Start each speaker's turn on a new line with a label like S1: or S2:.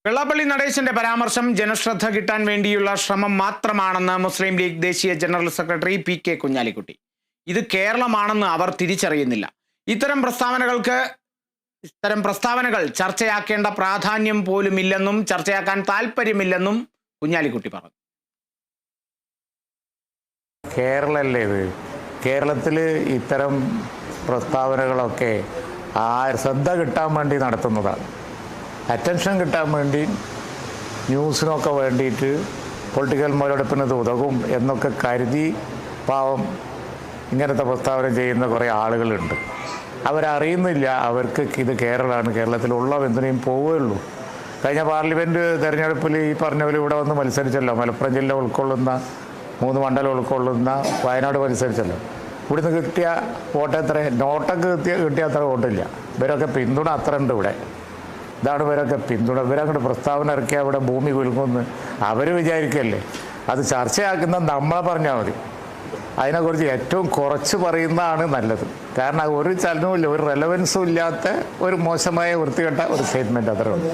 S1: വെള്ളാപ്പള്ളി നടേശന്റെ പരാമർശം ജനശ്രദ്ധ കിട്ടാൻ വേണ്ടിയുള്ള ശ്രമം മാത്രമാണെന്ന് മുസ്ലിം ലീഗ് ദേശീയ ജനറൽ സെക്രട്ടറി പി.കെ. കുഞ്ഞാലിക്കുട്ടി. ഇത് കേരളമാണെന്ന് അവർ തിരിച്ചറിയുന്നില്ല. ഇത്തരം പ്രസ്താവനകൾ ചർച്ചയാക്കേണ്ട പ്രാധാന്യം പോലുമില്ലെന്നും ചർച്ചയാക്കാൻ താല്പര്യമില്ലെന്നും കുഞ്ഞാലിക്കുട്ടി പറഞ്ഞു.
S2: കേരളല്ലേ ഇത്? കേരളത്തിൽ ഇത്തരം പ്രസ്താവനകളൊക്കെ ശ്രദ്ധ കിട്ടാൻ വേണ്ടി നടത്തുന്നതാണ്. അറ്റൻഷൻ കിട്ടാൻ വേണ്ടി ന്യൂസിനൊക്കെ വേണ്ടിയിട്ട് പൊളിറ്റിക്കൽ മുതലെടുപ്പിന് ഇത് ഉതകും എന്നൊക്കെ കരുതി പാവം ഇങ്ങനത്തെ പ്രസ്താവന ചെയ്യുന്ന കുറേ ആളുകളുണ്ട്. അവരറിയുന്നില്ല അവർക്ക് ഇത് കേരളമാണ്, കേരളത്തിലുള്ള എന്തിനേയും പോവുകയുള്ളൂ. കഴിഞ്ഞ പാർലമെൻറ്റ് തെരഞ്ഞെടുപ്പിൽ ഈ പറഞ്ഞ പോലെ ഇവിടെ വന്ന് മത്സരിച്ചല്ലോ. മലപ്പുറം ജില്ല ഉൾക്കൊള്ളുന്ന 3 മണ്ഡലം ഉൾക്കൊള്ളുന്ന വയനാട് മത്സരിച്ചല്ലോ. ഇവിടുന്ന് കിട്ടിയ വോട്ട് എത്ര? നോട്ടൊക്കെ കിട്ടിയ അത്ര വോട്ടില്ല. ഇവരൊക്കെ പിന്തുണ അത്ര ഉണ്ട് ഇവിടെ. ഇതാണ് ഇവരൊക്കെ പിന്തുണ. ഇവരങ്ങോട്ട് പ്രസ്താവന ഇറക്കിയാൽ അവിടെ ഭൂമി കുലുങ്ങുമെന്ന് അവർ വിചാരിക്കല്ലേ. അത് ചർച്ചയാക്കുന്ന നമ്മളെ പറഞ്ഞാൽ മതി. അതിനെക്കുറിച്ച് ഏറ്റവും കുറച്ച് പറയുന്നതാണ് നല്ലത്. കാരണം ഒരു ചലനവും ഇല്ല, ഒരു റെലവൻസും ഇല്ലാത്ത ഒരു മോശമായ വൃത്തികെട്ട ഒരു സ്റ്റേറ്റ്മെൻറ്റ് അത്രേ ഉള്ളൂ.